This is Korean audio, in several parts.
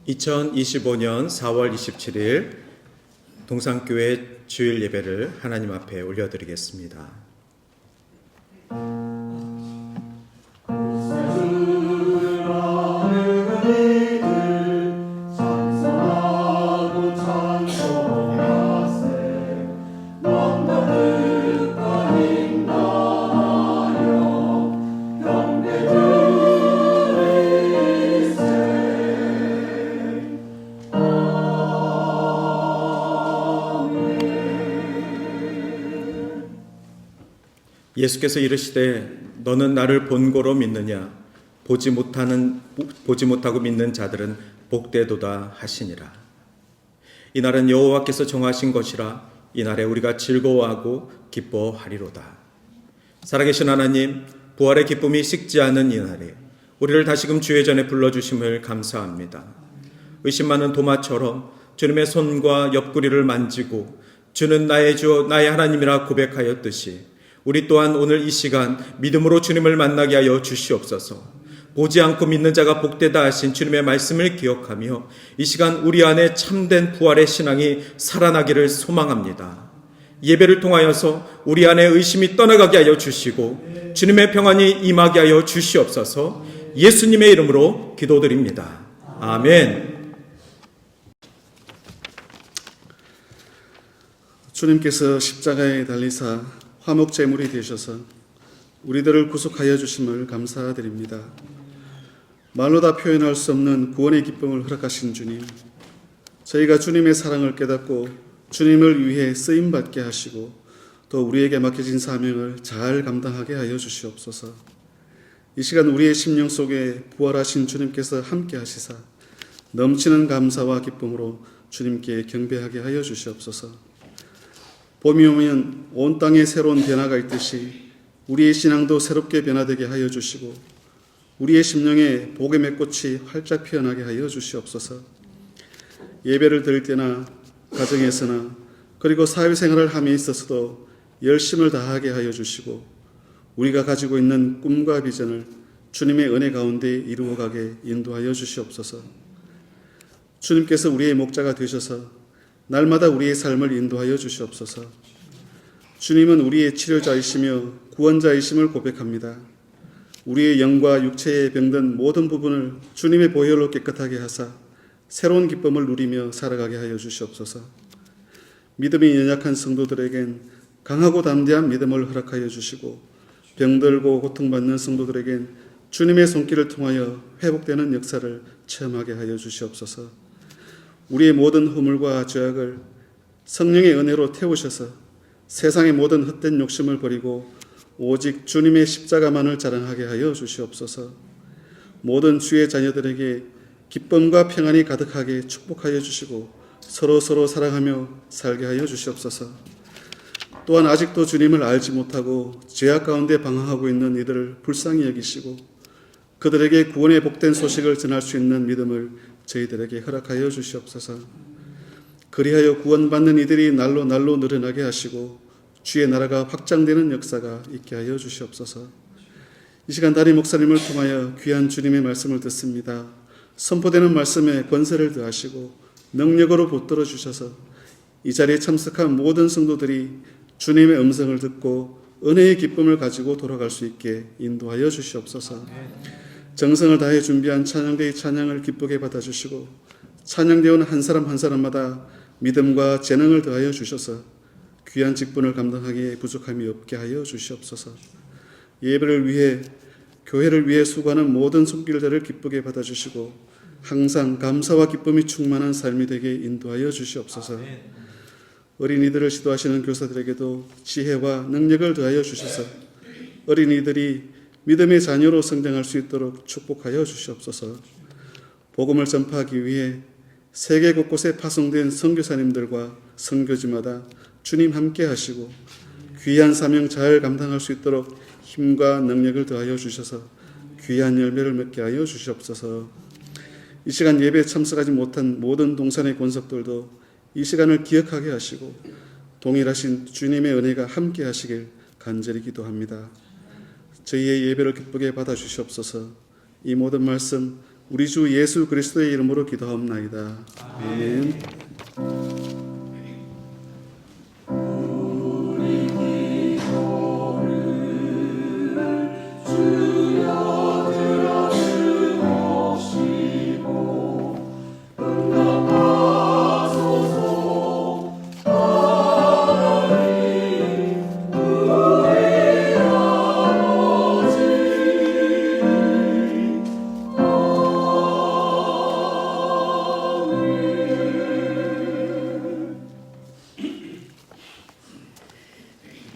2025년 4월 27일 동산교회 주일 예배를 하나님 앞에 올려드리겠습니다. 예수께서 이르시되 너는 나를 본고로 믿느냐 보지 못하고 믿는 자들은 복되도다 하시니라. 이날은 여호와께서 정하신 것이라 이날에 우리가 즐거워하고 기뻐하리로다. 살아계신 하나님, 부활의 기쁨이 식지 않은 이날에 우리를 다시금 주의 전에 불러주심을 감사합니다. 의심 많은 도마처럼 주님의 손과 옆구리를 만지고 주는 나의 주 나의 하나님이라 고백하였듯이 우리 또한 오늘 이 시간 믿음으로 주님을 만나게 하여 주시옵소서. 보지 않고 믿는 자가 복되다 하신 주님의 말씀을 기억하며 이 시간 우리 안에 참된 부활의 신앙이 살아나기를 소망합니다. 예배를 통하여서 우리 안에 의심이 떠나가게 하여 주시고 주님의 평안이 임하게 하여 주시옵소서. 예수님의 이름으로 기도드립니다. 아멘. 주님께서 십자가에 달리사 화목제물이 되셔서 우리들을 구속하여 주심을 감사드립니다. 말로 다 표현할 수 없는 구원의 기쁨을 허락하신 주님, 저희가 주님의 사랑을 깨닫고 주님을 위해 쓰임받게 하시고 또 우리에게 맡겨진 사명을 잘 감당하게 하여 주시옵소서. 이 시간 우리의 심령 속에 부활하신 주님께서 함께 하시사 넘치는 감사와 기쁨으로 주님께 경배하게 하여 주시옵소서. 봄이 오면 온 땅에 새로운 변화가 있듯이 우리의 신앙도 새롭게 변화되게 하여 주시고 우리의 심령에 복음의 꽃이 활짝 피어나게 하여 주시옵소서. 예배를 드릴 때나 가정에서나 그리고 사회생활을 함에 있어서도 열심을 다하게 하여 주시고 우리가 가지고 있는 꿈과 비전을 주님의 은혜 가운데 이루어가게 인도하여 주시옵소서. 주님께서 우리의 목자가 되셔서 날마다 우리의 삶을 인도하여 주시옵소서. 주님은 우리의 치료자이시며 구원자이심을 고백합니다. 우리의 영과 육체에 병든 모든 부분을 주님의 보혈로 깨끗하게 하사 새로운 기쁨을 누리며 살아가게 하여 주시옵소서. 믿음이 연약한 성도들에겐 강하고 담대한 믿음을 허락하여 주시고 병들고 고통받는 성도들에겐 주님의 손길을 통하여 회복되는 역사를 체험하게 하여 주시옵소서. 우리의 모든 허물과 죄악을 성령의 은혜로 태우셔서 세상의 모든 헛된 욕심을 버리고 오직 주님의 십자가만을 자랑하게 하여 주시옵소서. 모든 주의 자녀들에게 기쁨과 평안이 가득하게 축복하여 주시고 서로 사랑하며 살게 하여 주시옵소서. 또한 아직도 주님을 알지 못하고 죄악 가운데 방황하고 있는 이들을 불쌍히 여기시고 그들에게 구원의 복된 소식을 전할 수 있는 믿음을 저희들에게 허락하여 주시옵소서. 그리하여 구원받는 이들이 날로 늘어나게 하시고 주의 나라가 확장되는 역사가 있게 하여 주시옵소서. 이 시간 담임 목사님을 통하여 귀한 주님의 말씀을 듣습니다. 선포되는 말씀에 권세를 더하시고 능력으로 붙들어 주셔서 이 자리에 참석한 모든 성도들이 주님의 음성을 듣고 은혜의 기쁨을 가지고 돌아갈 수 있게 인도하여 주시옵소서. 정성을 다해 준비한 찬양대의 찬양을 기쁘게 받아주시고 찬양대원 한 사람 한 사람마다 믿음과 재능을 더하여 주셔서 귀한 직분을 감당하기에 부족함이 없게 하여 주시옵소서. 예배를 위해 교회를 위해 수고하는 모든 손길들을 기쁘게 받아주시고 항상 감사와 기쁨이 충만한 삶이 되게 인도하여 주시옵소서. 어린이들을 지도하시는 교사들에게도 지혜와 능력을 더하여 주셔서 어린이들이 믿음의 자녀로 성장할 수 있도록 축복하여 주시옵소서. 복음을 전파하기 위해 세계 곳곳에 파송된 선교사님들과 선교지마다 주님 함께 하시고 귀한 사명 잘 감당할 수 있도록 힘과 능력을 더하여 주셔서 귀한 열매를 맺게 하여 주시옵소서. 이 시간 예배에 참석하지 못한 모든 동산의 권석들도 이 시간을 기억하게 하시고 동일하신 주님의 은혜가 함께 하시길 간절히 기도합니다. 저희의 예배를 기쁘게 받아주시옵소서. 이 모든 말씀 우리 주 예수 그리스도의 이름으로 기도하옵나이다. 아멘.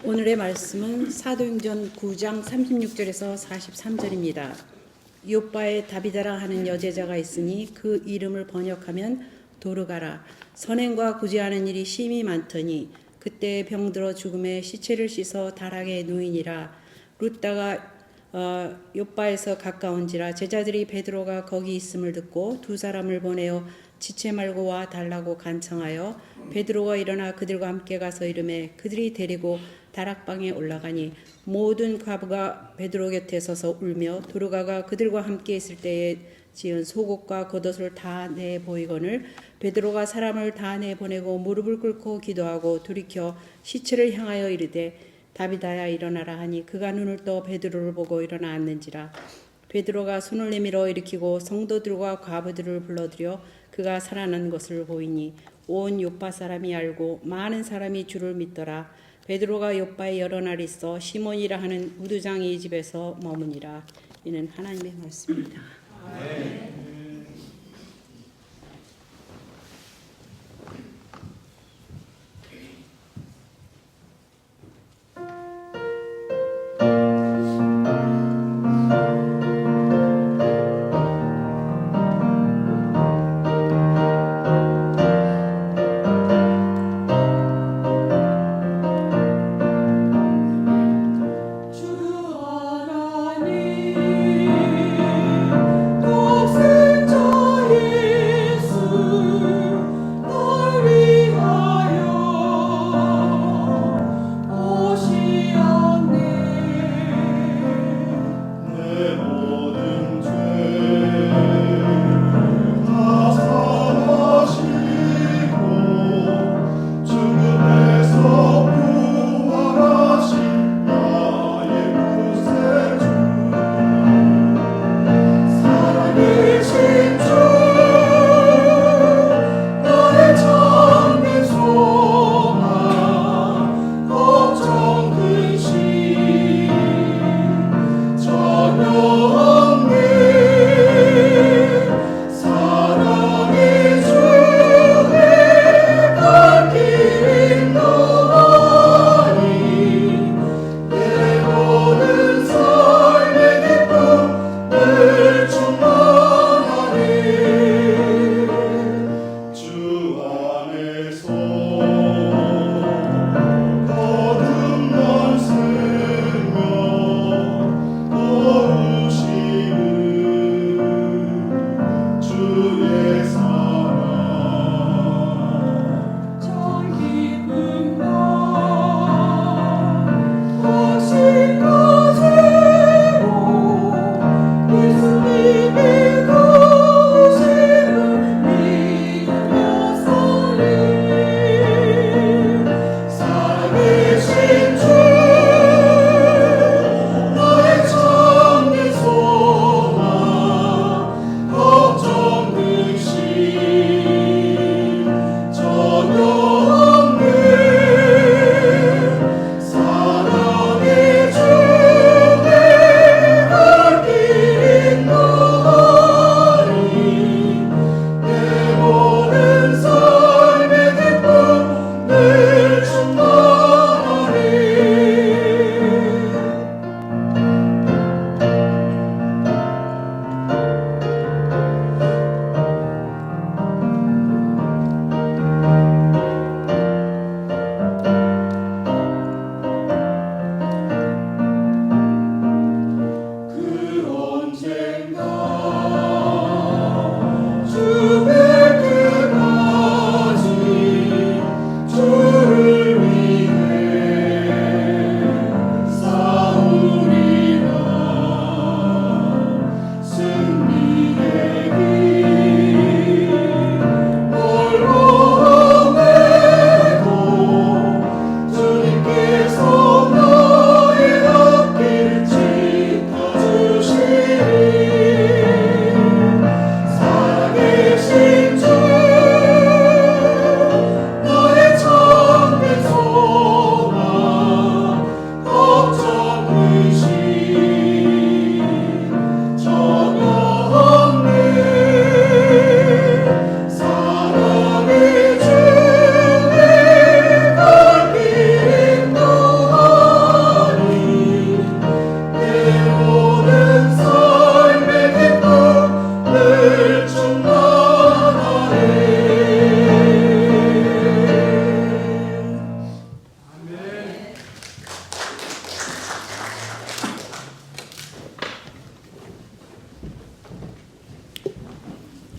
오늘의 말씀은 사도행전 9장 36절에서 43절입니다. 요빠에 다비다라 하는 여제자가 있으니 그 이름을 번역하면 도르가라. 선행과 구제하는 일이 심히 많더니 그때 병들어 죽음에 시체를 씻어 다락에 누이니라. 룻다가 요빠에서 가까운지라. 제자들이 베드로가 거기 있음을 듣고 두 사람을 보내어 지체 말고 와 달라고 간청하여 베드로가 일어나 그들과 함께 가서 이르매 그들이 데리고 다락방에 올라가니 모든 과부가 베드로 곁에 서서 울며 도르가가 그들과 함께 있을 때에 지은 속옷과 겉옷을 다 내 보이거늘 베드로가 사람을 다 내 보내고 무릎을 꿇고 기도하고 돌이켜 시체를 향하여 이르되 다비다야 일어나라 하니 그가 눈을 떠 베드로를 보고 일어나 앉는지라. 베드로가 손을 내밀어 일으키고 성도들과 과부들을 불러들여 그가 살아난 것을 보이니 온 요파 사람이 알고 많은 사람이 주를 믿더라. 베드로가 요파에 여러 날 있어 시몬이라 하는 무두장의 집에서 머무니라. 이는 하나님의 말씀입니다. 주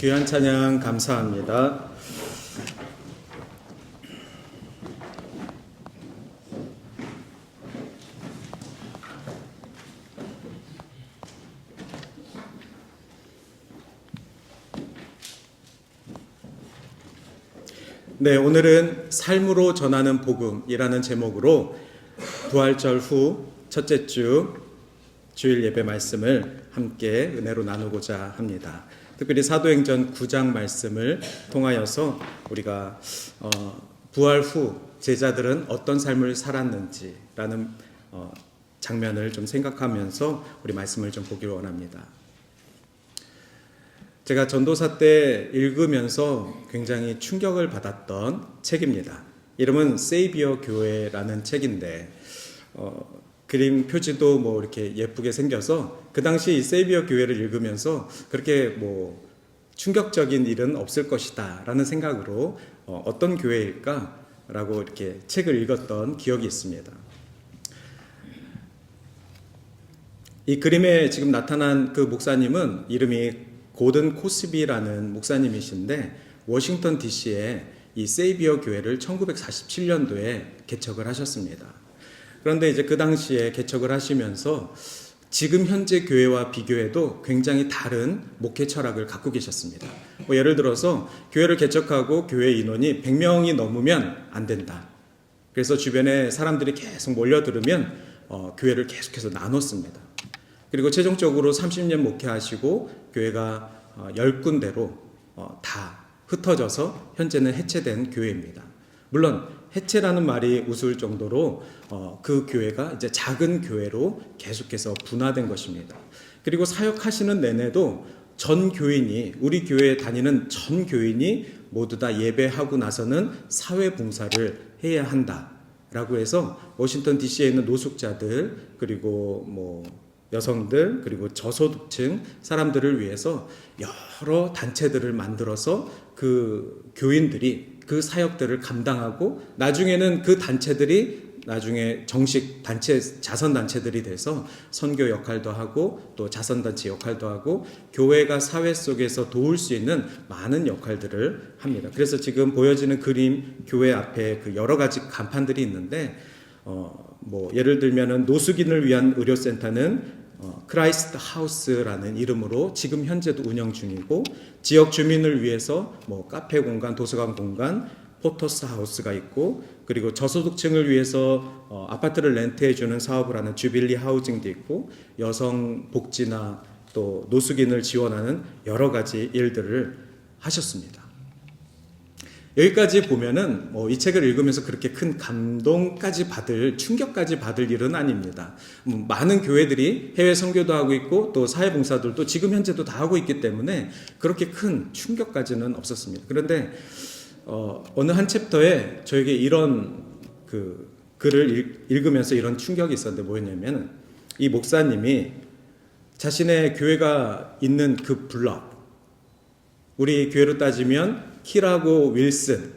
귀한 찬양 감사합니다. 네, 오늘은 삶으로 전하는 복음이라는 제목으로 부활절 후 첫째 주 주일 예배 말씀을 함께 은혜로 나누고자 합니다. 특별히 사도행전 9장 말씀을 통하여서 우리가 부활 후 제자들은 어떤 삶을 살았는지라는 장면을 좀 생각하면서 우리 말씀을 좀 보기를 원합니다. 제가 전도사 때 읽으면서 굉장히 충격을 받았던 책입니다. 이름은 세이비어 교회라는 책인데 그림 표지도 뭐 이렇게 예쁘게 생겨서 그 당시 이 세이비어 교회를 읽으면서 그렇게 뭐 충격적인 일은 없을 것이다 라는 생각으로 어떤 교회일까 라고 이렇게 책을 읽었던 기억이 있습니다. 이 그림에 지금 나타난 그 목사님은 이름이 고든 코스비라는 목사님이신데 워싱턴 DC에 이 세이비어 교회를 1947년도에 개척을 하셨습니다. 그런데 이제 그 당시에 개척을 하시면서 지금 현재 교회와 비교해도 굉장히 다른 목회 철학을 갖고 계셨습니다. 뭐 예를 들어서 교회를 개척하고 교회 인원이 100명이 넘으면 안 된다. 그래서 주변에 사람들이 계속 몰려들으면 교회를 계속해서 나눴습니다. 그리고 최종적으로 30년 목회하시고 교회가 10군데로 다 흩어져서 현재는 해체된 교회입니다. 물론 해체라는 말이 우스울 정도로 그 교회가 이제 작은 교회로 계속해서 분화된 것입니다. 그리고 사역하시는 내내도 전 교인이 우리 교회에 다니는 전 교인이 모두 다 예배하고 나서는 사회 봉사를 해야 한다라고 해서 워싱턴 DC에 있는 노숙자들 그리고 뭐 여성들 그리고 저소득층 사람들을 위해서 여러 단체들을 만들어서 그 교인들이 그 사역들을 감당하고 나중에는 그 단체들이 나중에 정식 단체 자선단체들이 돼서 선교 역할도 하고 또 자선단체 역할도 하고 교회가 사회 속에서 도울 수 있는 많은 역할들을 합니다. 그래서 지금 보여지는 그림 교회 앞에 그 여러 가지 간판들이 있는데 뭐 예를 들면은 노숙인을 위한 의료센터는 크라이스트 하우스라는 이름으로 지금 현재도 운영 중이고 지역 주민을 위해서 뭐 카페 공간, 도서관 공간, 포토스 하우스가 있고 그리고 저소득층을 위해서 아파트를 렌트해 주는 사업을 하는 주빌리 하우징도 있고 여성 복지나 또 노숙인을 지원하는 여러 가지 일들을 하셨습니다. 여기까지 보면은 이 책을 읽으면서 그렇게 큰 감동까지 받을 충격까지 받을 일은 아닙니다. 많은 교회들이 해외 선교도 하고 있고 또 사회봉사들도 지금 현재도 다 하고 있기 때문에 그렇게 큰 충격까지는 없었습니다. 그런데 어느 한 챕터에 저에게 이런 그 글을 읽으면서 이런 충격이 있었는데 뭐였냐면 이 목사님이 자신의 교회가 있는 그 블럭 우리 교회로 따지면 킬하고 윌슨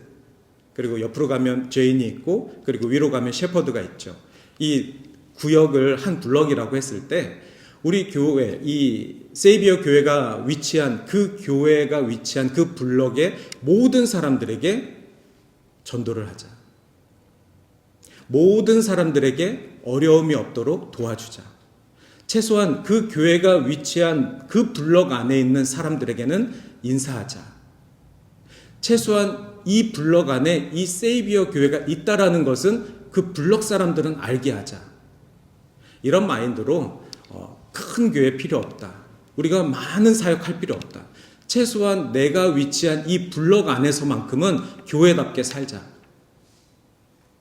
그리고 옆으로 가면 제인이 있고 그리고 위로 가면 셰퍼드가 있죠. 이 구역을 한 블럭이라고 했을 때 우리 교회 이 세이비어 교회가 위치한 그 교회가 위치한 그 블럭의 모든 사람들에게 전도를 하자. 모든 사람들에게 어려움이 없도록 도와주자. 최소한 그 교회가 위치한 그 블럭 안에 있는 사람들에게는 인사하자. 최소한 이 블럭 안에 이 세이비어 교회가 있다라는 것은 그 블럭 사람들은 알게 하자. 이런 마인드로 큰 교회 필요 없다. 우리가 많은 사역할 필요 없다. 최소한 내가 위치한 이 블럭 안에서만큼은 교회답게 살자.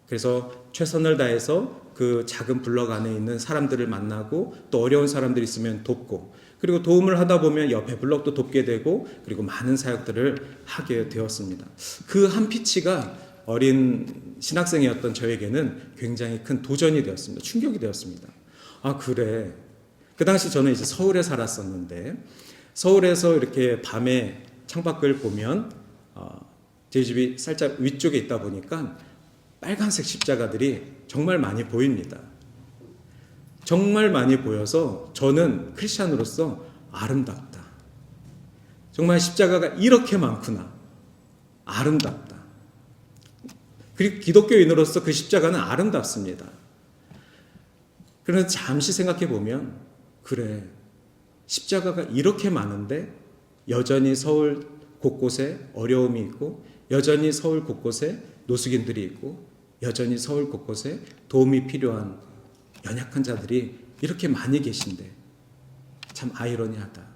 그래서 최선을 다해서 그 작은 블럭 안에 있는 사람들을 만나고 또 어려운 사람들이 있으면 돕고 그리고 도움을 하다 보면 옆에 블럭도 돕게 되고 그리고 많은 사역들을 하게 되었습니다. 그 한 피치가 어린 신학생이었던 저에게는 굉장히 큰 도전이 되었습니다. 충격이 되었습니다. 아 그래. 그 당시 저는 이제 서울에 살았었는데 서울에서 이렇게 밤에 창밖을 보면 제 집이 살짝 위쪽에 있다 보니까 빨간색 십자가들이 정말 많이 보입니다. 정말 많이 보여서 저는 크리스찬으로서 아름답다. 정말 십자가가 이렇게 많구나. 아름답다. 그리고 기독교인으로서 그 십자가는 아름답습니다. 그런데 잠시 생각해 보면 그래, 십자가가 이렇게 많은데 여전히 서울 곳곳에 어려움이 있고 여전히 서울 곳곳에 노숙인들이 있고 여전히 서울 곳곳에 도움이 필요한 연약한 자들이 이렇게 많이 계신데 참 아이러니하다.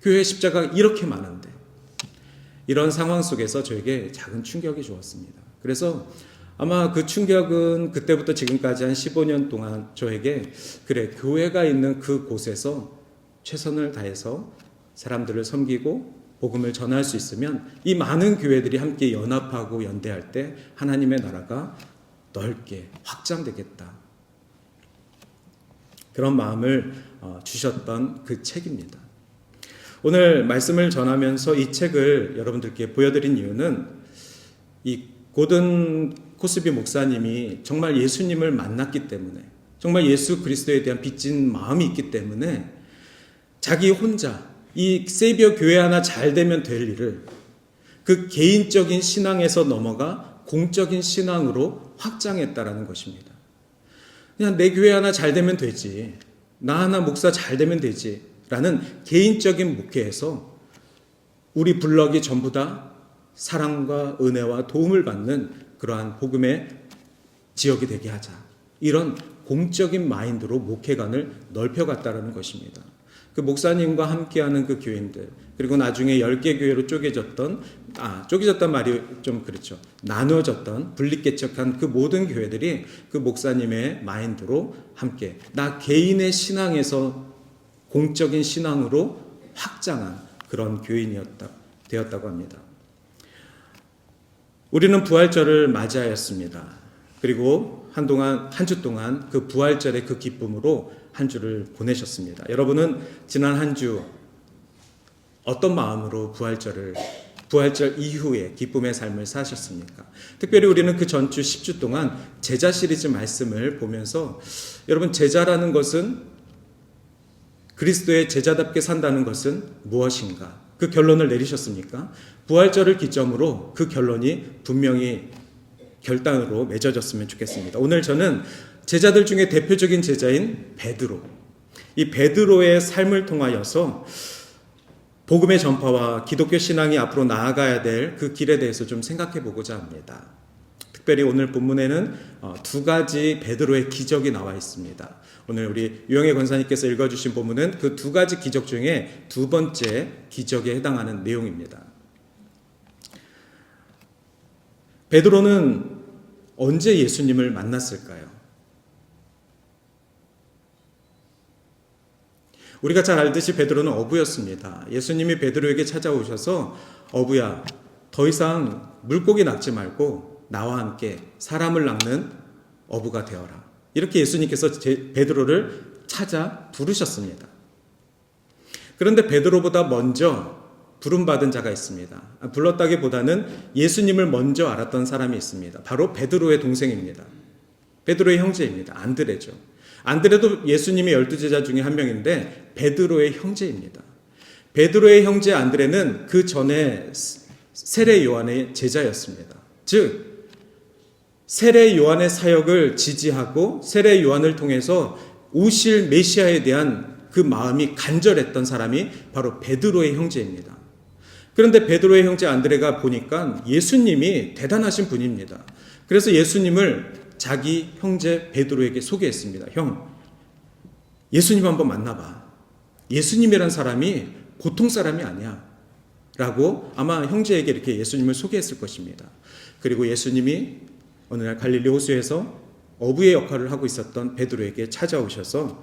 교회 십자가가 이렇게 많은데 이런 상황 속에서 저에게 작은 충격이 주었습니다. 그래서 아마 그 충격은 그때부터 지금까지 한 15년 동안 저에게 그래, 교회가 있는 그 곳에서 최선을 다해서 사람들을 섬기고 복음을 전할 수 있으면 이 많은 교회들이 함께 연합하고 연대할 때 하나님의 나라가 넓게 확장되겠다. 그런 마음을 주셨던 그 책입니다. 오늘 말씀을 전하면서 이 책을 여러분들께 보여드린 이유는 이 고든 코스비 목사님이 정말 예수님을 만났기 때문에, 정말 예수 그리스도에 대한 빚진 마음이 있기 때문에 자기 혼자 이 세비어 교회 하나 잘 되면 될 일을 그 개인적인 신앙에서 넘어가 공적인 신앙으로 확장했다라는 것입니다. 그냥 내 교회 하나 잘 되면 되지, 나 하나 목사 잘 되면 되지 라는 개인적인 목회에서 우리 블럭이 전부 다 사랑과 은혜와 도움을 받는 그러한 복음의 지역이 되게 하자, 이런 공적인 마인드로 목회관을 넓혀갔다는 것입니다. 그 목사님과 함께하는 그 교인들, 그리고 나중에 10개 교회로 쪼개졌던 말이 좀 그렇죠. 나누어졌던, 분립개척한 그 모든 교회들이 그 목사님의 마인드로 함께 나 개인의 신앙에서 공적인 신앙으로 확장한 그런 되었다고 합니다. 우리는 부활절을 맞이하였습니다. 그리고 한 주 동안 그 부활절의 그 기쁨으로 한 주를 보내셨습니다. 여러분은 지난 한 주 어떤 마음으로 부활절 이후에 기쁨의 삶을 사셨습니까? 특별히 우리는 그 전주 10주 동안 제자 시리즈 말씀을 보면서 여러분, 제자라는 것은, 그리스도의 제자답게 산다는 것은 무엇인가? 그 결론을 내리셨습니까? 부활절을 기점으로 그 결론이 분명히 결단으로 맺어졌으면 좋겠습니다. 오늘 저는 제자들 중에 대표적인 제자인 베드로, 이 베드로의 삶을 통하여서 복음의 전파와 기독교 신앙이 앞으로 나아가야 될 그 길에 대해서 좀 생각해 보고자 합니다. 특별히 오늘 본문에는 두 가지 베드로의 기적이 나와 있습니다. 오늘 우리 유영애 권사님께서 읽어주신 본문은 그 두 가지 기적 중에 두 번째 기적에 해당하는 내용입니다. 베드로는 언제 예수님을 만났을까요? 우리가 잘 알듯이 베드로는 어부였습니다. 예수님이 베드로에게 찾아오셔서 어부야, 더 이상 물고기 낚지 말고 나와 함께 사람을 낚는 어부가 되어라. 이렇게 예수님께서 베드로를 찾아 부르셨습니다. 그런데 베드로보다 먼저 부름받은 자가 있습니다. 불렀다기보다는 예수님을 먼저 알았던 사람이 있습니다. 바로 베드로의 동생입니다. 베드로의 형제입니다. 안드레죠. 안드레도 예수님의 12제자 중에 한 명인데 베드로의 형제입니다. 베드로의 형제 안드레는 그 전에 세례 요한의 제자였습니다. 즉 세례 요한의 사역을 지지하고 세례 요한을 통해서 오실 메시아에 대한 그 마음이 간절했던 사람이 바로 베드로의 형제입니다. 그런데 베드로의 형제 안드레가 보니까 예수님이 대단하신 분입니다. 그래서 예수님을 자기 형제 베드로에게 소개했습니다. 형, 예수님 한번 만나봐. 예수님이란 사람이 보통 사람이 아니야. 라고 아마 형제에게 이렇게 예수님을 소개했을 것입니다. 그리고 예수님이 어느 날 갈릴리 호수에서 어부의 역할을 하고 있었던 베드로에게 찾아오셔서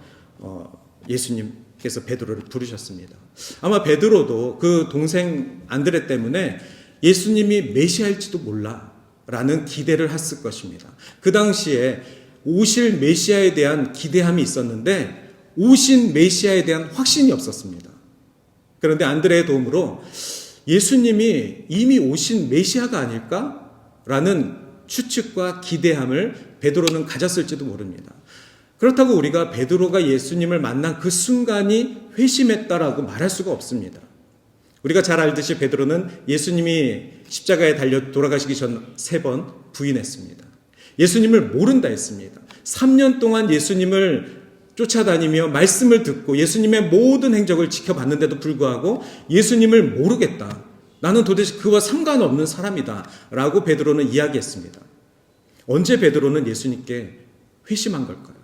예수님께서 베드로를 부르셨습니다. 아마 베드로도 그 동생 안드레 때문에 예수님이 메시아일지도 몰라 라는 기대를 했을 것입니다. 그 당시에 오실 메시아에 대한 기대함이 있었는데 오신 메시아에 대한 확신이 없었습니다. 그런데 안드레의 도움으로 예수님이 이미 오신 메시아가 아닐까라는 추측과 기대함을 베드로는 가졌을지도 모릅니다. 그렇다고 우리가 베드로가 예수님을 만난 그 순간이 회심했다라고 말할 수가 없습니다. 우리가 잘 알듯이 베드로는 예수님이 십자가에 달려 돌아가시기 전 3번 부인했습니다. 예수님을 모른다 했습니다. 3년 동안 예수님을 쫓아다니며 말씀을 듣고 예수님의 모든 행적을 지켜봤는데도 불구하고 예수님을 모르겠다. 나는 도대체 그와 상관없는 사람이다. 라고 베드로는 이야기했습니다. 언제 베드로는 예수님께 회심한 걸까요?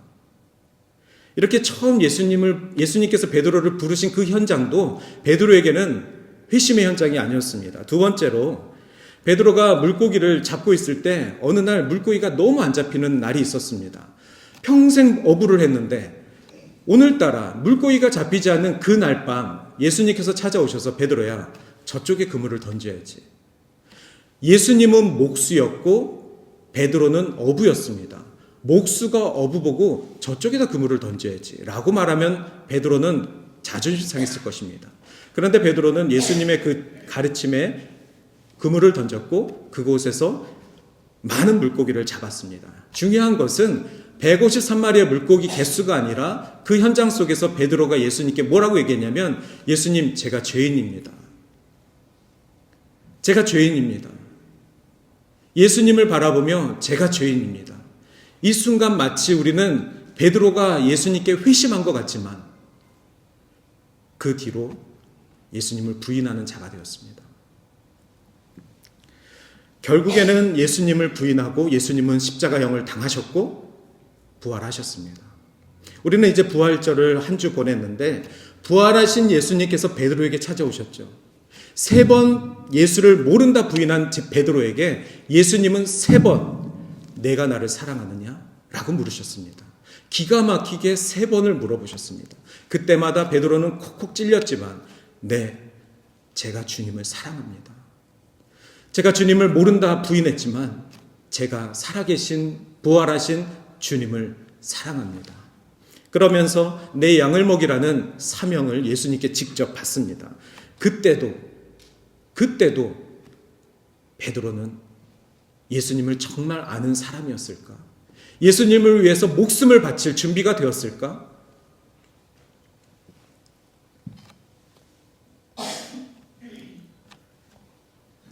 이렇게 처음 예수님께서 베드로를 부르신 그 현장도 베드로에게는 회심의 현장이 아니었습니다. 두 번째로 베드로가 물고기를 잡고 있을 때 어느 날 물고기가 너무 안 잡히는 날이 있었습니다. 평생 어부를 했는데 오늘따라 물고기가 잡히지 않는 그 날 밤 예수님께서 찾아오셔서 베드로야 저쪽에 그물을 던져야지. 예수님은 목수였고 베드로는 어부였습니다. 목수가 어부 보고 저쪽에다 그물을 던져야지 라고 말하면 베드로는 자존심 상했을 것입니다. 그런데 베드로는 예수님의 그 가르침에 그물을 던졌고 그곳에서 많은 물고기를 잡았습니다. 중요한 것은 153마리의 물고기 개수가 아니라 그 현장 속에서 베드로가 예수님께 뭐라고 얘기했냐면 예수님 제가 죄인입니다. 제가 죄인입니다. 예수님을 바라보며 제가 죄인입니다. 이 순간 마치 우리는 베드로가 예수님께 회심한 것 같지만 그 뒤로 예수님을 부인하는 자가 되었습니다. 결국에는 예수님을 부인하고 예수님은 십자가형을 당하셨고 부활하셨습니다. 우리는 이제 부활절을 한 주 보냈는데 부활하신 예수님께서 베드로에게 찾아오셨죠. 3번 예수를 모른다 부인한 베드로에게 예수님은 3번 내가 나를 사랑하느냐? 라고 물으셨습니다. 기가 막히게 3번을 물어보셨습니다. 그때마다 베드로는 콕콕 찔렸지만 네, 제가 주님을 사랑합니다. 제가 주님을 모른다 부인했지만 제가 살아계신 부활하신 주님을 사랑합니다. 그러면서 내 양을 먹이라는 사명을 예수님께 직접 받습니다. 그때도 베드로는 예수님을 정말 아는 사람이었을까? 예수님을 위해서 목숨을 바칠 준비가 되었을까?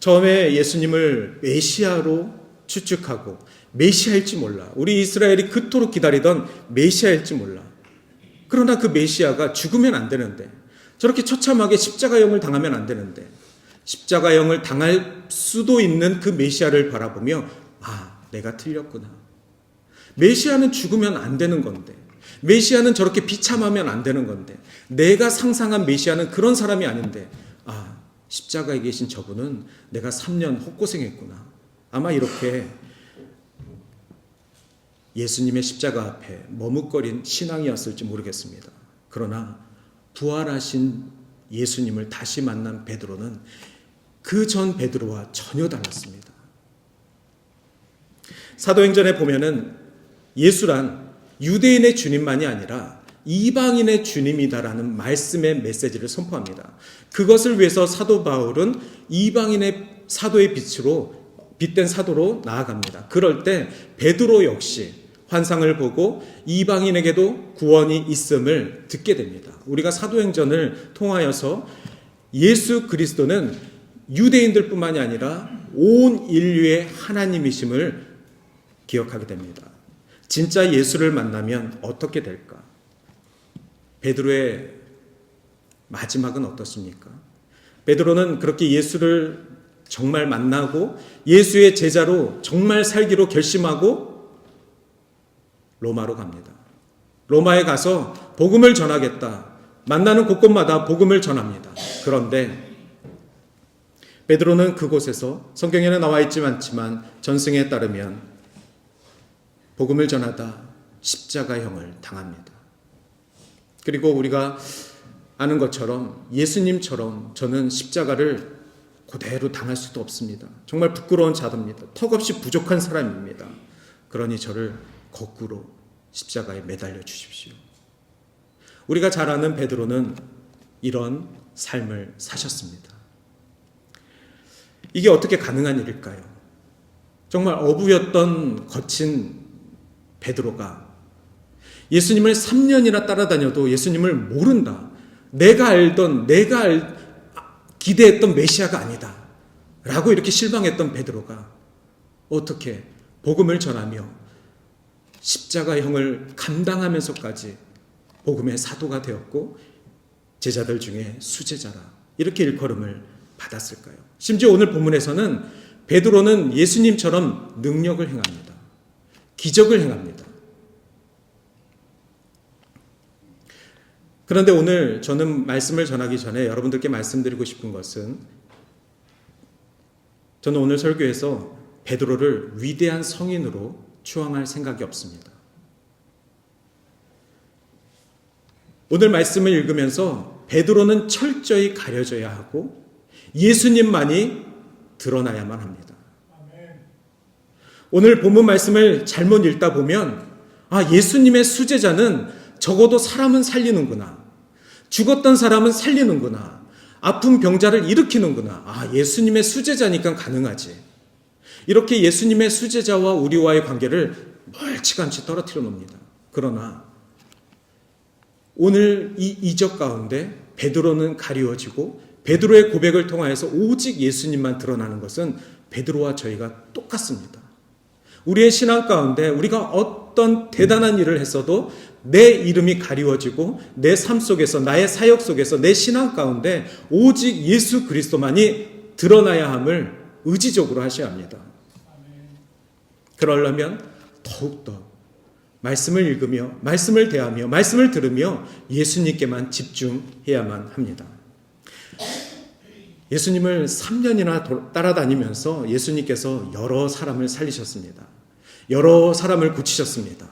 처음에 예수님을 메시아로 추측하고 메시아일지 몰라. 우리 이스라엘이 그토록 기다리던 메시아일지 몰라. 그러나 그 메시아가 죽으면 안 되는데 저렇게 처참하게 십자가형을 당하면 안 되는데 십자가형을 당할 수도 있는 그 메시아를 바라보며 내가 틀렸구나. 메시아는 죽으면 안 되는 건데 메시아는 저렇게 비참하면 안 되는 건데 내가 상상한 메시아는 그런 사람이 아닌데 십자가에 계신 저분은 내가 3년 헛고생했구나. 아마 이렇게 예수님의 십자가 앞에 머뭇거린 신앙이었을지 모르겠습니다. 그러나 부활하신 예수님을 다시 만난 베드로는 그 전 베드로와 전혀 달랐습니다. 사도행전에 보면은 예수란 유대인의 주님만이 아니라 이방인의 주님이다라는 말씀의 메시지를 선포합니다. 그것을 위해서 사도 바울은 이방인의 사도의 빛된 사도로 나아갑니다. 그럴 때 베드로 역시 환상을 보고 이방인에게도 구원이 있음을 듣게 됩니다. 우리가 사도행전을 통하여서 예수 그리스도는 유대인들뿐만이 아니라 온 인류의 하나님이심을 기억하게 됩니다. 진짜 예수를 만나면 어떻게 될까? 베드로의 마지막은 어떻습니까? 베드로는 그렇게 예수를 정말 만나고 예수의 제자로 정말 살기로 결심하고 로마로 갑니다. 로마에 가서 복음을 전하겠다. 만나는 곳곳마다 복음을 전합니다. 그런데 베드로는 그곳에서 성경에는 나와 있지만 전승에 따르면 복음을 전하다 십자가형을 당합니다. 그리고 우리가 아는 것처럼 예수님처럼 저는 십자가를 그대로 당할 수도 없습니다. 정말 부끄러운 자입니다. 턱없이 부족한 사람입니다. 그러니 저를 거꾸로 십자가에 매달려 주십시오. 우리가 잘 아는 베드로는 이런 삶을 사셨습니다. 이게 어떻게 가능한 일일까요? 정말 어부였던 거친 베드로가 예수님을 3년이나 따라다녀도 예수님을 모른다. 기대했던 메시아가 아니다 라고 이렇게 실망했던 베드로가 어떻게 복음을 전하며 십자가형을 감당하면서까지 복음의 사도가 되었고 제자들 중에 수제자라 이렇게 일컬음을 받았을까요? 심지어 오늘 본문에서는 베드로는 예수님처럼 능력을 행합니다. 기적을 행합니다. 그런데 오늘 저는 말씀을 전하기 전에 여러분들께 말씀드리고 싶은 것은 저는 오늘 설교에서 베드로를 위대한 성인으로 추앙할 생각이 없습니다. 오늘 말씀을 읽으면서 베드로는 철저히 가려져야 하고 예수님만이 드러나야만 합니다. 오늘 본문 말씀을 잘못 읽다 보면 예수님의 수제자는 적어도 사람은 살리는구나. 죽었던 사람은 살리는구나. 아픈 병자를 일으키는구나. 예수님의 수제자니까 가능하지. 이렇게 예수님의 수제자와 우리와의 관계를 멀찌감치 떨어뜨려 놓습니다. 그러나 오늘 이 이적 가운데 베드로는 가리워지고 베드로의 고백을 통하여서 오직 예수님만 드러나는 것은 베드로와 저희가 똑같습니다. 우리의 신앙 가운데 우리가 어떤 대단한 일을 했어도 내 이름이 가리워지고 내 삶 속에서 나의 사역 속에서 내 신앙 가운데 오직 예수 그리스도만이 드러나야 함을 의지적으로 하셔야 합니다. 그러려면 더욱더 말씀을 읽으며 말씀을 대하며 말씀을 들으며 예수님께만 집중해야만 합니다. 예수님을 3년이나 따라다니면서 예수님께서 여러 사람을 살리셨습니다. 여러 사람을 고치셨습니다.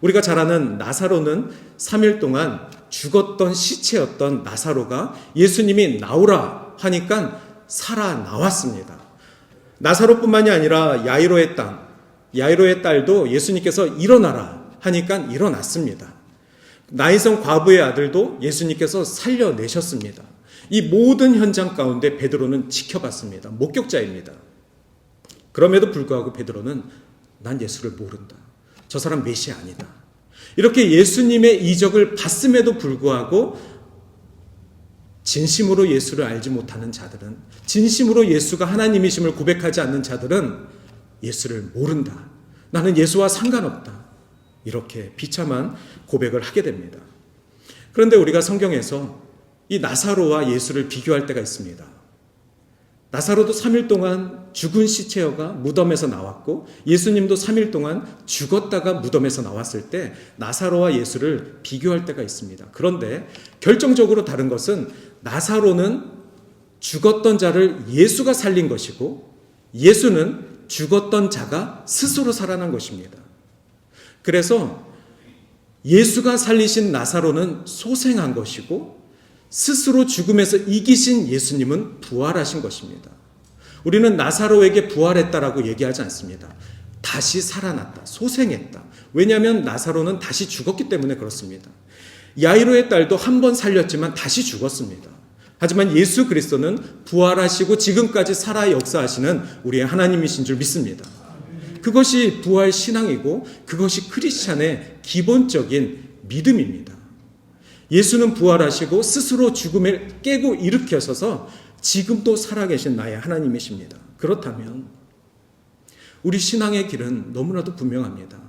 우리가 잘 아는 나사로는 3일 동안 죽었던 시체였던 나사로가 예수님이 나오라 하니까 살아나왔습니다. 나사로뿐만이 아니라 야이로의 딸도 예수님께서 일어나라 하니까 일어났습니다. 나인성 과부의 아들도 예수님께서 살려내셨습니다. 이 모든 현장 가운데 베드로는 지켜봤습니다. 목격자입니다. 그럼에도 불구하고 베드로는 난 예수를 모른다. 저 사람 메시아 아니다. 이렇게 예수님의 이적을 봤음에도 불구하고 진심으로 예수를 알지 못하는 자들은, 진심으로 예수가 하나님이심을 고백하지 않는 자들은 예수를 모른다. 나는 예수와 상관없다. 이렇게 비참한 고백을 하게 됩니다. 그런데 우리가 성경에서 이 나사로와 예수를 비교할 때가 있습니다. 나사로도 3일 동안 죽은 시체가 무덤에서 나왔고 예수님도 3일 동안 죽었다가 무덤에서 나왔을 때 나사로와 예수를 비교할 때가 있습니다. 그런데 결정적으로 다른 것은 나사로는 죽었던 자를 예수가 살린 것이고 예수는 죽었던 자가 스스로 살아난 것입니다. 그래서 예수가 살리신 나사로는 소생한 것이고 스스로 죽음에서 이기신 예수님은 부활하신 것입니다. 우리는 나사로에게 부활했다라고 얘기하지 않습니다. 다시 살아났다, 소생했다. 왜냐하면 나사로는 다시 죽었기 때문에 그렇습니다. 야이로의 딸도 한 번 살렸지만 다시 죽었습니다. 하지만 예수 그리스도는 부활하시고 지금까지 살아 역사하시는 우리의 하나님이신 줄 믿습니다. 그것이 부활 신앙이고 그것이 크리스찬의 기본적인 믿음입니다. 예수는 부활하시고 스스로 죽음을 깨고 일으켜서서 지금도 살아계신 나의 하나님이십니다. 그렇다면 우리 신앙의 길은 너무나도 분명합니다.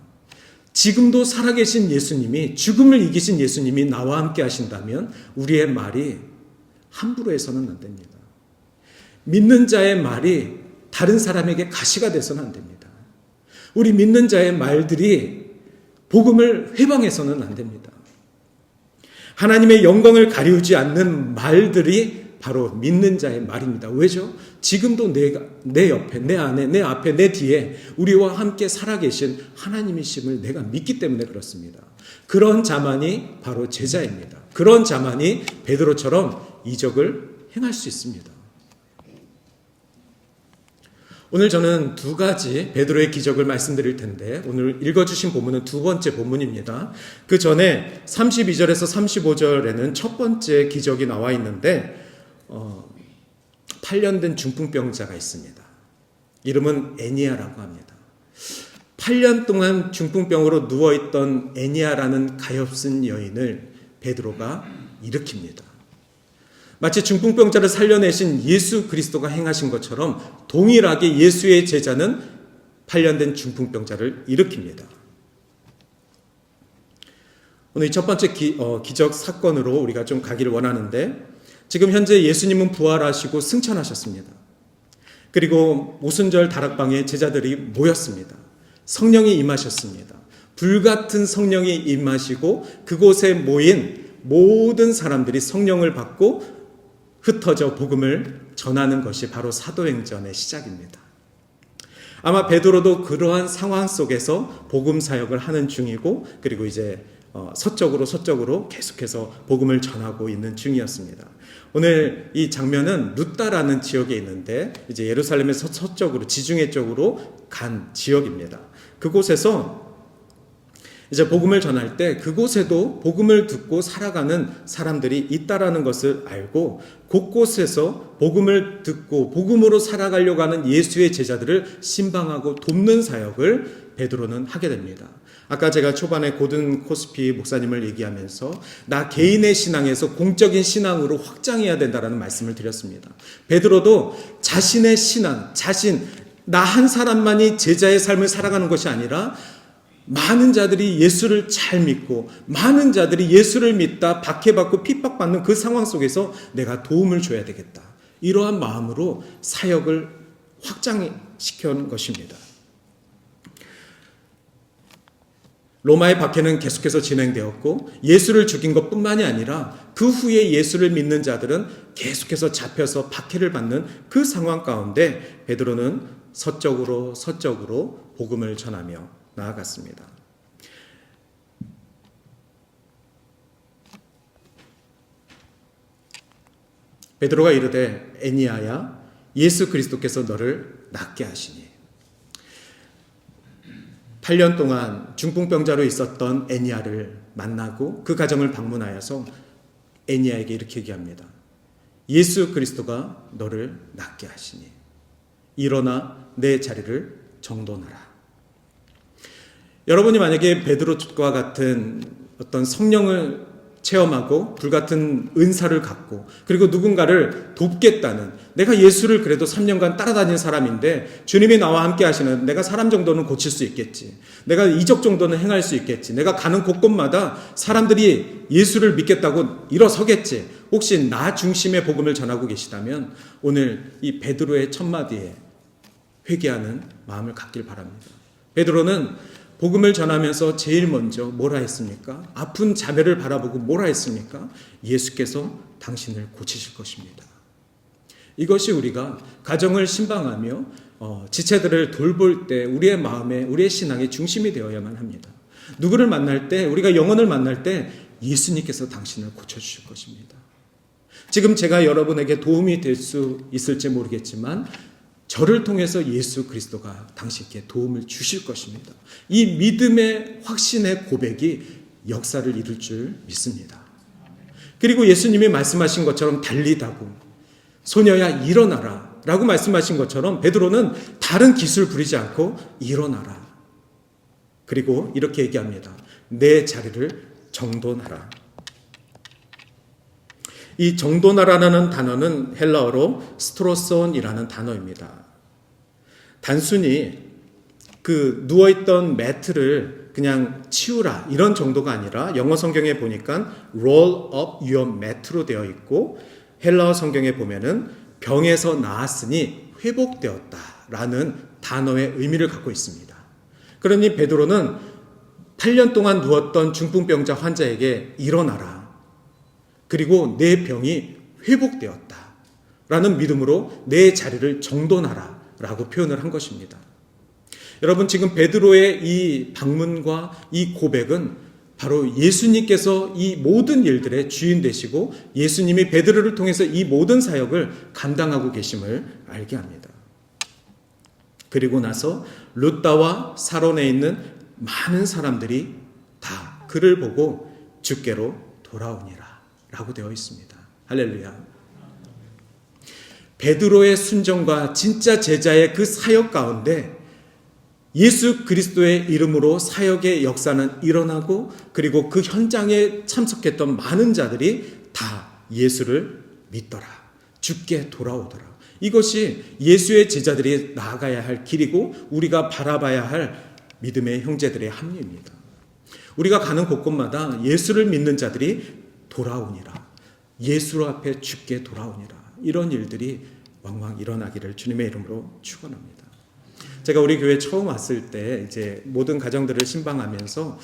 지금도 살아계신 예수님이, 죽음을 이기신 예수님이 나와 함께 하신다면 우리의 말이 함부로 해서는 안 됩니다. 믿는 자의 말이 다른 사람에게 가시가 돼서는 안 됩니다. 우리 믿는 자의 말들이 복음을 회방해서는 안 됩니다. 하나님의 영광을 가리우지 않는 말들이 바로 믿는 자의 말입니다. 왜죠? 지금도 내 옆에, 내 안에, 내 앞에, 내 뒤에 우리와 함께 살아계신 하나님이심을 내가 믿기 때문에 그렇습니다. 그런 자만이 바로 제자입니다. 그런 자만이 베드로처럼 이적을 행할 수 있습니다. 오늘 저는 두 가지 베드로의 기적을 말씀드릴 텐데 오늘 읽어주신 본문은 두 번째 본문입니다. 그 전에 32절에서 35절에는 첫 번째 기적이 나와 있는데 8년 된 중풍병자가 있습니다. 이름은 애니아라고 합니다. 8년 동안 중풍병으로 누워있던 애니아라는 가엾은 여인을 베드로가 일으킵니다. 마치 중풍병자를 살려내신 예수 그리스도가 행하신 것처럼 동일하게 예수의 제자는 팔년된 중풍병자를 일으킵니다. 오늘 첫 번째 기적 사건으로 우리가 좀 가기를 원하는데, 지금 현재 예수님은 부활하시고 승천하셨습니다. 그리고 오순절 다락방에 제자들이 모였습니다. 성령이 임하셨습니다. 불같은 성령이 임하시고 그곳에 모인 모든 사람들이 성령을 받고 흩어져 복음을 전하는 것이 바로 사도행전의 시작입니다. 아마 베드로도 그러한 상황 속에서 복음 사역을 하는 중이고, 그리고 이제 서쪽으로 계속해서 복음을 전하고 있는 중이었습니다. 오늘 이 장면은 루다라는 지역에 있는데, 이제 예루살렘에서 서쪽으로 지중해 쪽으로 간 지역입니다. 그곳에서 이제 복음을 전할 때 그곳에도 복음을 듣고 살아가는 사람들이 있다라는 것을 알고, 곳곳에서 복음을 듣고 복음으로 살아가려고 하는 예수의 제자들을 신방하고 돕는 사역을 베드로는 하게 됩니다. 아까 제가 초반에 고든 코스피 목사님을 얘기하면서 나 개인의 신앙에서 공적인 신앙으로 확장해야 된다라는 말씀을 드렸습니다. 베드로도 자신의 신앙, 나 한 사람만이 제자의 삶을 살아가는 것이 아니라 많은 자들이 예수를 잘 믿고 많은 자들이 예수를 믿다 박해받고 핍박받는 그 상황 속에서 내가 도움을 줘야 되겠다, 이러한 마음으로 사역을 확장시켜 놓은 것입니다. 로마의 박해는 계속해서 진행되었고, 예수를 죽인 것뿐만이 아니라 그 후에 예수를 믿는 자들은 계속해서 잡혀서 박해를 받는 그 상황 가운데 베드로는 서쪽으로 복음을 전하며 나아갔습니다. 베드로가 이르되 에니야야, 예수 그리스도께서 너를 낫게 하시니. 8년 동안 중풍병자로 있었던 에니야를 만나고 그 가정을 방문하여서 에니야에게 이렇게 얘기합니다. 예수 그리스도가 너를 낫게 하시니 일어나 내 자리를 정돈하라. 여러분이 만약에 베드로와 같은 어떤 성령을 체험하고 불같은 은사를 갖고, 그리고 누군가를 돕겠다는, 내가 예수를 그래도 3년간 따라다닌 사람인데 주님이 나와 함께 하시는, 내가 사람 정도는 고칠 수 있겠지, 내가 이적 정도는 행할 수 있겠지, 내가 가는 곳곳마다 사람들이 예수를 믿겠다고 일어서겠지, 혹시 나 중심의 복음을 전하고 계시다면 오늘 이 베드로의 첫마디에 회개하는 마음을 갖길 바랍니다. 베드로는 복음을 전하면서 제일 먼저 뭐라 했습니까? 아픈 자매를 바라보고 뭐라 했습니까? 예수께서 당신을 고치실 것입니다. 이것이 우리가 가정을 신방하며 지체들을 돌볼 때 우리의 마음에, 우리의 신앙의 중심이 되어야만 합니다. 누구를 만날 때, 우리가 영혼을 만날 때 예수님께서 당신을 고쳐주실 것입니다. 지금 제가 여러분에게 도움이 될 수 있을지 모르겠지만 저를 통해서 예수 그리스도가 당신께 도움을 주실 것입니다. 이 믿음의 확신의 고백이 역사를 이룰 줄 믿습니다. 그리고 예수님이 말씀하신 것처럼 달리다고, 소녀야 일어나라 라고 말씀하신 것처럼 베드로는 다른 기술 부리지 않고 일어나라. 그리고 이렇게 얘기합니다. 내 자리를 정돈하라. 이 정돈하라는 단어는 헬라어로 스트로손이라는 단어입니다. 단순히 그 누워있던 매트를 그냥 치우라 이런 정도가 아니라, 영어 성경에 보니까 roll up your mat로 되어 있고, 헬라어 성경에 보면은 병에서 나았으니 회복되었다라는 단어의 의미를 갖고 있습니다. 그러니 베드로는 8년 동안 누웠던 중풍병자 환자에게 일어나라, 그리고 내 병이 회복되었다 라는 믿음으로 내 자리를 정돈하라 라고 표현을 한 것입니다. 여러분, 지금 베드로의 이 방문과 이 고백은 바로 예수님께서 이 모든 일들의 주인 되시고 예수님이 베드로를 통해서 이 모든 사역을 감당하고 계심을 알게 합니다. 그리고 나서 룻다와 사론에 있는 많은 사람들이 다 그를 보고 주께로 돌아오니라 라고 되어 있습니다. 할렐루야. 베드로의 순종과 진짜 제자의 그 사역 가운데 예수 그리스도의 이름으로 사역의 역사는 일어나고, 그리고 그 현장에 참석했던 많은 자들이 다 예수를 믿더라. 주께 돌아오더라. 이것이 예수의 제자들이 나아가야 할 길이고 우리가 바라봐야 할 믿음의 형제들의 합류입니다. 우리가 가는 곳곳마다 예수를 믿는 자들이 돌아오니라. 예수 앞에 주께 돌아오니라. 이런 일들이 왕왕 일어나기를 주님의 이름으로 축원합니다. 제가 우리 교회 처음 왔을 때 이제 모든 가정들을 신방하면서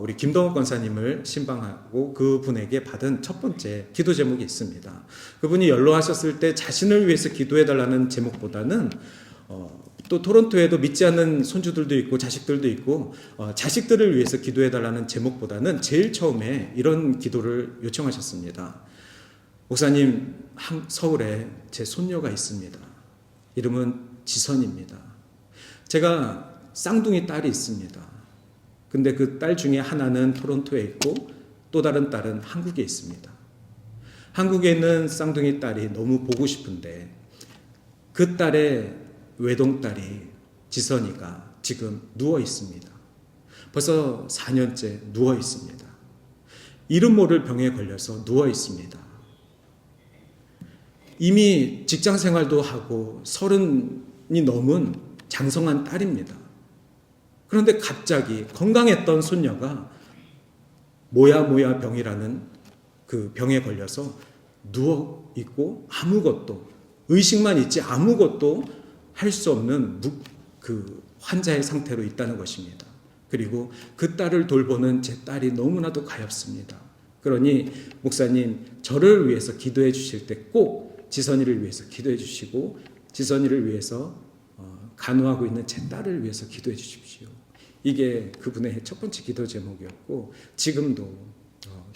우리 김동욱 권사님을 신방하고 그분에게 받은 첫 번째 기도 제목이 있습니다. 그분이 연로하셨을 때 자신을 위해서 기도해달라는 제목보다는 또 토론토에도 믿지 않는 손주들도 있고 자식들도 있고 자식들을 위해서 기도해달라는 제목보다는 제일 처음에 이런 기도를 요청하셨습니다. 목사님, 서울에 제 손녀가 있습니다. 이름은 지선입니다. 제가 쌍둥이 딸이 있습니다. 근데 그 딸 중에 하나는 토론토에 있고 또 다른 딸은 한국에 있습니다. 한국에 있는 쌍둥이 딸이 너무 보고 싶은데 그 딸의 외동딸이 지선이가 지금 누워 있습니다. 벌써 4년째 누워 있습니다. 이름 모를 병에 걸려서 누워 있습니다. 이미 직장 생활도 하고 30이 넘은 장성한 딸입니다. 그런데 갑자기 건강했던 손녀가 모야 병이라는 그 병에 걸려서 누워 있고 아무것도 의식만 있지 아무것도 할 수 없는 그 환자의 상태로 있다는 것입니다. 그리고 그 딸을 돌보는 제 딸이 너무나도 가엾습니다. 그러니 목사님, 저를 위해서 기도해 주실 때 꼭 지선이를 위해서 기도해 주시고 지선이를 위해서 간호하고 있는 제 딸을 위해서 기도해 주십시오. 이게 그분의 첫 번째 기도 제목이었고 지금도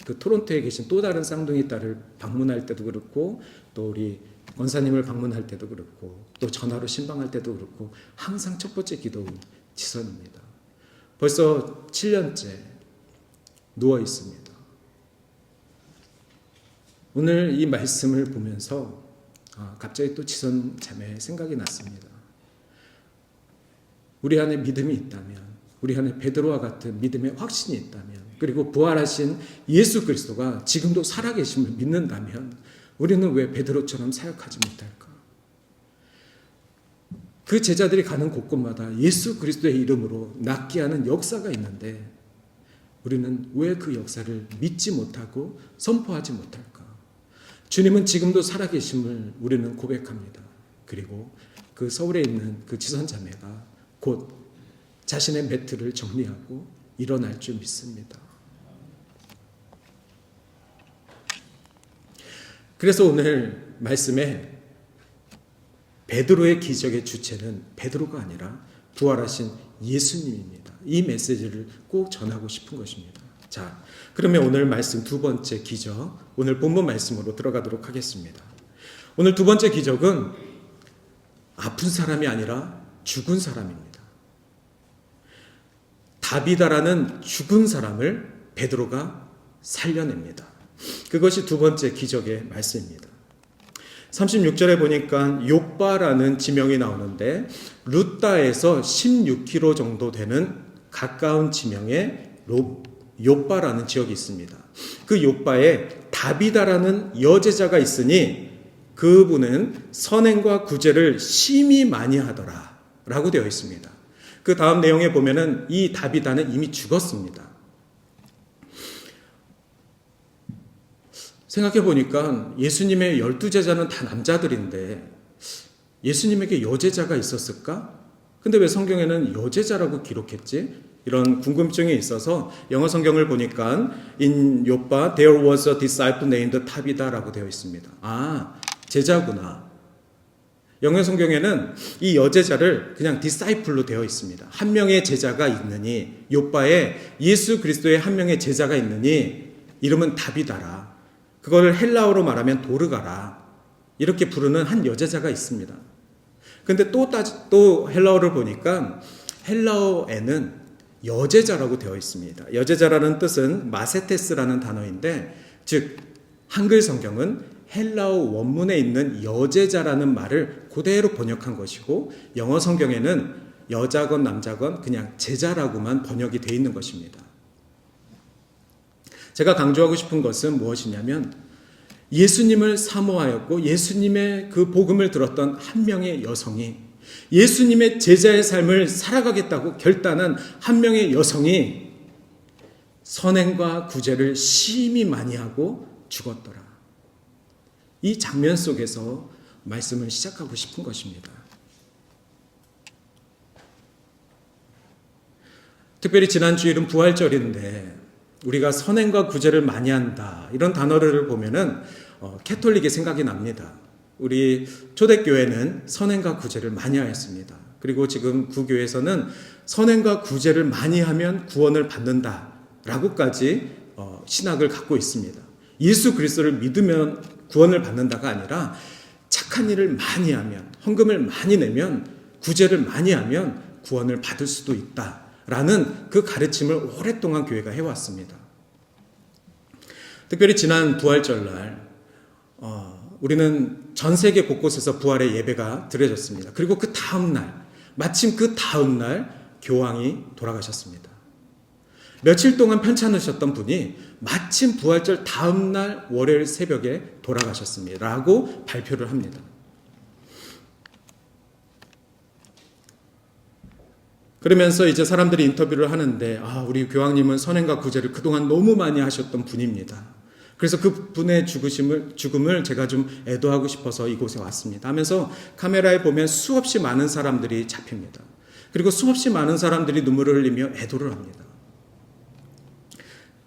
그 토론토에 계신 또 다른 쌍둥이 딸을 방문할 때도 그렇고 또 우리 권사님을 방문할 때도 그렇고 또 전화로 신방할 때도 그렇고 항상 첫 번째 기도는 지선입니다. 벌써 7년째 누워 있습니다. 오늘 이 말씀을 보면서 갑자기 또 지선 자매의 생각이 났습니다. 우리 안에 믿음이 있다면, 우리 안에 베드로와 같은 믿음의 확신이 있다면, 그리고 부활하신 예수 그리스도가 지금도 살아계심을 믿는다면 우리는 왜 베드로처럼 사역하지 못할까? 그 제자들이 가는 곳곳마다 예수 그리스도의 이름으로 낫게 하는 역사가 있는데 우리는 왜 그 역사를 믿지 못하고 선포하지 못할까? 주님은 지금도 살아계심을 우리는 고백합니다. 그리고 그 서울에 있는 그 지선 자매가 곧 자신의 매트를 정리하고 일어날 줄 믿습니다. 그래서 오늘 말씀에 베드로의 기적의 주체는 베드로가 아니라 부활하신 예수님입니다. 이 메시지를 꼭 전하고 싶은 것입니다. 자, 그러면 오늘 말씀 두 번째 기적, 오늘 본문 말씀으로 들어가도록 하겠습니다. 오늘 두 번째 기적은 아픈 사람이 아니라 죽은 사람입니다. 다비다라는 죽은 사람을 베드로가 살려냅니다. 그것이 두 번째 기적의 말씀입니다. 36절에 보니까 욥바라는 지명이 나오는데 루따에서 16km 정도 되는 가까운 지명에 욥바라는 지역이 있습니다. 그 욥바에 다비다라는 여제자가 있으니 그분은 선행과 구제를 심히 많이 하더라 라고 되어 있습니다. 그 다음 내용에 보면은 이 다비다는 이미 죽었습니다. 생각해 보니까 예수님의 12제자는 다 남자들인데 예수님에게 여제자가 있었을까? 근데 왜 성경에는 여제자라고 기록했지? 이런 궁금증이 있어서 영어 성경을 보니까 in Joppa there was a disciple named 타비다라고 되어 있습니다. 아, 제자구나. 영어 성경에는 이 여제자를 그냥 disciple로 되어 있습니다. 한 명의 제자가 있느니 욥바에 예수 그리스도의 한 명의 제자가 있느니 이름은 다비다라. 그거를 헬라어로 말하면 도르가라. 이렇게 부르는 한 여제자가 있습니다. 근데 또 헬라어를 보니까 헬라어에는 여제자라고 되어 있습니다. 여제자라는 뜻은 마세테스라는 단어인데 즉 한글 성경은 헬라어 원문에 있는 여제자라는 말을 그대로 번역한 것이고 영어 성경에는 여자건 남자건 그냥 제자라고만 번역이 되어 있는 것입니다. 제가 강조하고 싶은 것은 무엇이냐면 예수님을 사모하였고 예수님의 그 복음을 들었던 한 명의 여성이, 예수님의 제자의 삶을 살아가겠다고 결단한 한 명의 여성이 선행과 구제를 심히 많이 하고 죽었더라. 이 장면 속에서 말씀을 시작하고 싶은 것입니다. 특별히 지난 주일은 부활절인데 우리가 선행과 구제를 많이 한다 이런 단어를 보면은 캐톨릭이 생각이 납니다. 우리 초대교회는 선행과 구제를 많이 하였습니다. 그리고 지금 구교에서는 선행과 구제를 많이 하면 구원을 받는다라고까지 신학을 갖고 있습니다. 예수 그리스도를 믿으면 구원을 받는다가 아니라 착한 일을 많이 하면, 헌금을 많이 내면, 구제를 많이 하면 구원을 받을 수도 있다라는 그 가르침을 오랫동안 교회가 해왔습니다. 특별히 지난 부활절날 우리는 전 세계 곳곳에서 부활의 예배가 드려졌습니다. 그리고 그 다음 날, 마침 그 다음 날 교황이 돌아가셨습니다. 며칠 동안 편찮으셨던 분이 마침 부활절 다음 날 월요일 새벽에 돌아가셨습니다. 라고 발표를 합니다. 그러면서 이제 사람들이 인터뷰를 하는데 우리 교황님은 선행과 구제를 그동안 너무 많이 하셨던 분입니다. 그래서 그 분의 죽음을 제가 좀 애도하고 싶어서 이곳에 왔습니다 하면서 카메라에 보면 수없이 많은 사람들이 잡힙니다. 그리고 수없이 많은 사람들이 눈물을 흘리며 애도를 합니다.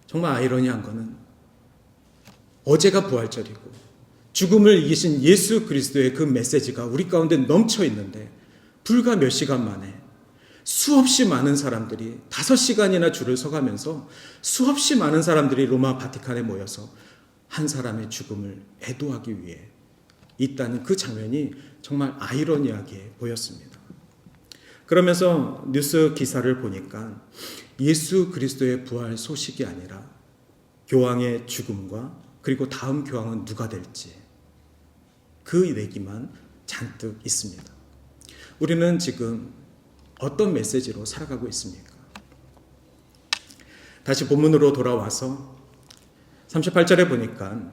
정말 아이러니한 거는 어제가 부활절이고 죽음을 이기신 예수 그리스도의 그 메시지가 우리 가운데 넘쳐 있는데 불과 몇 시간 만에 수없이 많은 사람들이 5시간이나 줄을 서가면서 수없이 많은 사람들이 로마 바티칸에 모여서 한 사람의 죽음을 애도하기 위해 있다는 그 장면이 정말 아이러니하게 보였습니다. 그러면서 뉴스 기사를 보니까 예수 그리스도의 부활 소식이 아니라 교황의 죽음과 그리고 다음 교황은 누가 될지 그 얘기만 잔뜩 있습니다. 우리는 지금 어떤 메시지로 살아가고 있습니까? 다시 본문으로 돌아와서 38절에 보니까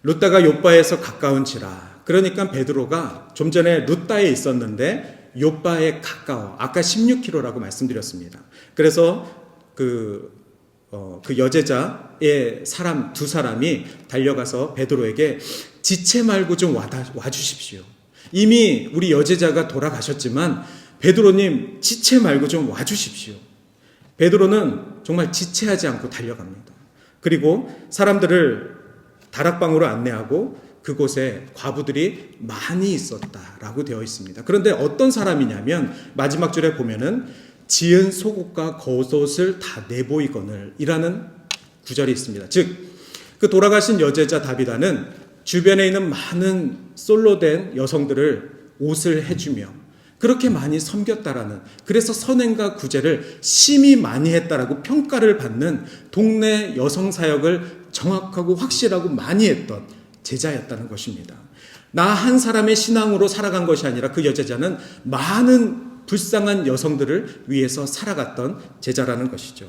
룻다가 욥바에서 가까운지라, 그러니까 베드로가 좀 전에 룻다에 있었는데 욥바에 가까워, 아까 16km라고 말씀드렸습니다. 그래서 그 여제자의 사람 두 사람이 달려가서 베드로에게 지체 말고 좀 와주십시오. 이미 우리 여제자가 돌아가셨지만 베드로님 지체 말고 좀 와주십시오. 베드로는 정말 지체하지 않고 달려갑니다. 그리고 사람들을 다락방으로 안내하고 그곳에 과부들이 많이 있었다라고 되어 있습니다. 그런데 어떤 사람이냐면 마지막 줄에 보면은 지은 속옷과 겉옷을 다 내보이거늘 이라는 구절이 있습니다. 즉 그 돌아가신 여제자 다비다는 주변에 있는 많은 솔로된 여성들을 옷을 해주며 그렇게 많이 섬겼다라는, 그래서 선행과 구제를 심히 많이 했다라고 평가를 받는 동네 여성 사역을 정확하고 확실하고 많이 했던 제자였다는 것입니다. 나 한 사람의 신앙으로 살아간 것이 아니라 그 여제자는 많은 불쌍한 여성들을 위해서 살아갔던 제자라는 것이죠.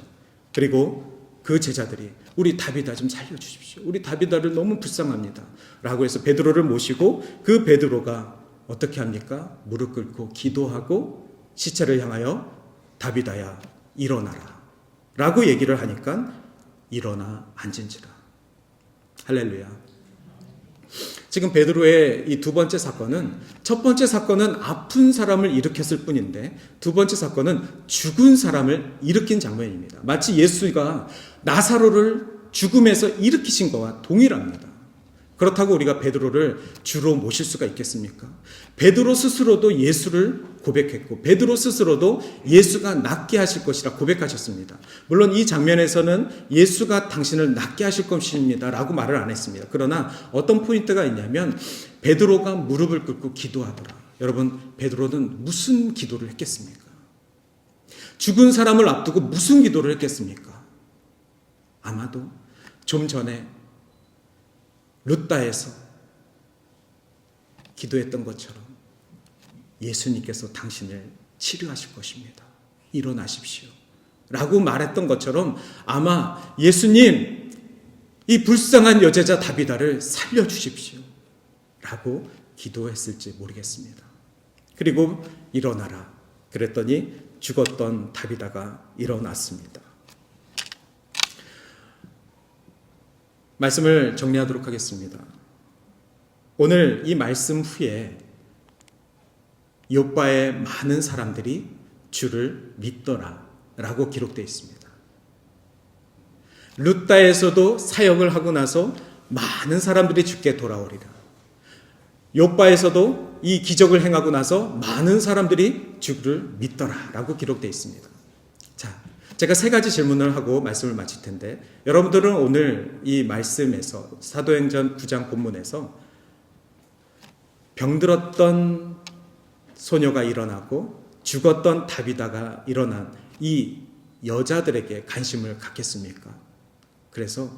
그리고 그 제자들이 우리 다비다 좀 살려주십시오. 우리 다비다를 너무 불쌍합니다. 라고 해서 베드로를 모시고 그 베드로가 어떻게 합니까? 무릎 꿇고 기도하고 시체를 향하여 다비다야 일어나라 라고 얘기를 하니까 일어나 앉은지라. 할렐루야. 지금 베드로의 이 두 번째 사건은, 첫 번째 사건은 아픈 사람을 일으켰을 뿐인데 두 번째 사건은 죽은 사람을 일으킨 장면입니다. 마치 예수가 나사로를 죽음에서 일으키신 것과 동일합니다. 그렇다고 우리가 베드로를 주로 모실 수가 있겠습니까? 베드로 스스로도 예수를 고백했고 베드로 스스로도 예수가 낫게 하실 것이라 고백하셨습니다. 물론 이 장면에서는 예수가 당신을 낫게 하실 것입니다 라고 말을 안 했습니다. 그러나 어떤 포인트가 있냐면 베드로가 무릎을 꿇고 기도하더라. 여러분, 베드로는 무슨 기도를 했겠습니까? 죽은 사람을 앞두고 무슨 기도를 했겠습니까? 아마도 좀 전에 룻다에서 기도했던 것처럼 예수님께서 당신을 치료하실 것입니다. 일어나십시오. 라고 말했던 것처럼 아마 예수님 이 불쌍한 여제자 다비다를 살려주십시오 라고 기도했을지 모르겠습니다. 그리고 일어나라 그랬더니 죽었던 다비다가 일어났습니다. 말씀을 정리하도록 하겠습니다. 오늘 이 말씀 후에 욥바의 많은 사람들이 주를 믿더라 라고 기록되어 있습니다. 룻다에서도 사역을 하고 나서 많은 사람들이 주께 돌아오리라. 욥바에서도 이 기적을 행하고 나서 많은 사람들이 주를 믿더라 라고 기록되어 있습니다. 자, 제가 세 가지 질문을 하고 말씀을 마칠 텐데, 여러분들은 오늘 이 말씀에서 사도행전 9장 본문에서 병들었던 소녀가 일어나고 죽었던 다비다가 일어난 이 여자들에게 관심을 갖겠습니까? 그래서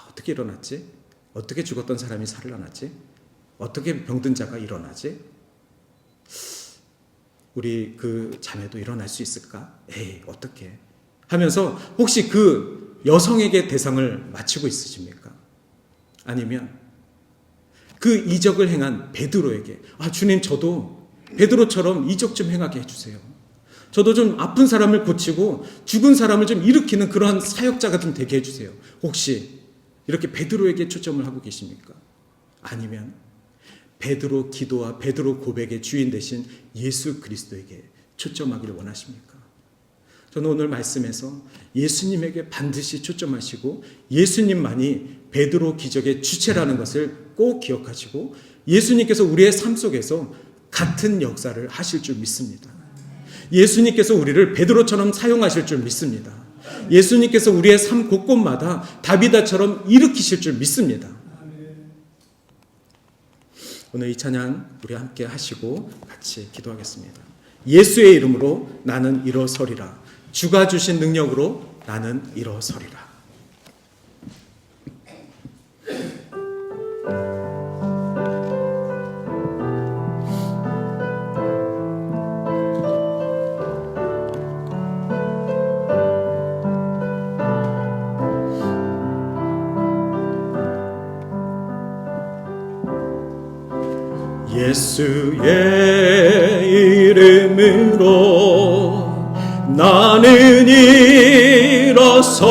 어떻게 일어났지? 어떻게 죽었던 사람이 살아났지? 어떻게 병든 자가 일어나지? 우리 그 자매도 일어날 수 있을까? 에이, 어떻게? 하면서 혹시 그 여성에게 대상을 맞추고 있으십니까? 아니면 그 이적을 행한 베드로에게, 주님, 저도 베드로처럼 이적 좀 행하게 해주세요. 저도 좀 아픈 사람을 고치고 죽은 사람을 좀 일으키는 그러한 사역자가 좀 되게 해주세요. 혹시 이렇게 베드로에게 초점을 하고 계십니까? 아니면 베드로 기도와 베드로 고백의 주인 되신 예수 그리스도에게 초점하기를 원하십니까? 저는 오늘 말씀에서 예수님에게 반드시 초점하시고 예수님만이 베드로 기적의 주체라는 것을 꼭 기억하시고 예수님께서 우리의 삶 속에서 같은 역사를 하실 줄 믿습니다. 예수님께서 우리를 베드로처럼 사용하실 줄 믿습니다. 예수님께서 우리의 삶 곳곳마다 다비다처럼 일으키실 줄 믿습니다. 오늘 이 찬양 우리 함께 하시고 같이 기도하겠습니다. 예수의 이름으로 나는 일어서리라. 주가 주신 능력으로 나는 일어서리라. 예수의 이름으로 나는 일어서리라.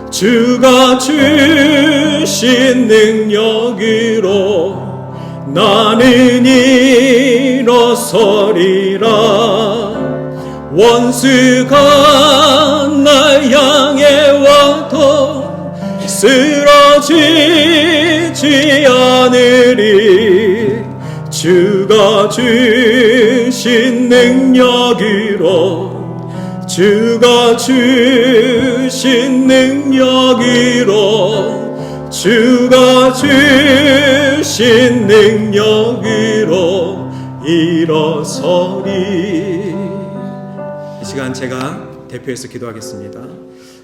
주가 주신 능력으로 나는 일어서리라. 원수가 날 향해 와도 쓰러지지 않으리. 주가 주신 능력으로 주가 주신 능력으로 주가 주신 능력으로 일어서리. 이 시간 제가 대표해서 기도하겠습니다.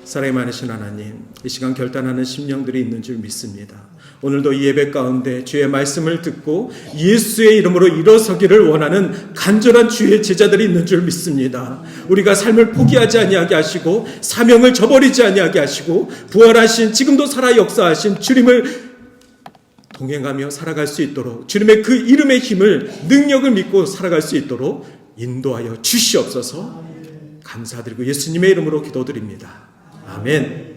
사랑이 많으신 하나님, 이 시간 결단하는 심령들이 있는 줄 믿습니다. 오늘도 이 예배 가운데 주의 말씀을 듣고 예수의 이름으로 일어서기를 원하는 간절한 주의 제자들이 있는 줄 믿습니다. 우리가 삶을 포기하지 아니하게 하시고 사명을 저버리지 아니하게 하시고 부활하신 지금도 살아 역사하신 주님을 동행하며 살아갈 수 있도록 주님의 그 이름의 힘을 능력을 믿고 살아갈 수 있도록 인도하여 주시옵소서. 감사드리고 예수님의 이름으로 기도드립니다. 아멘.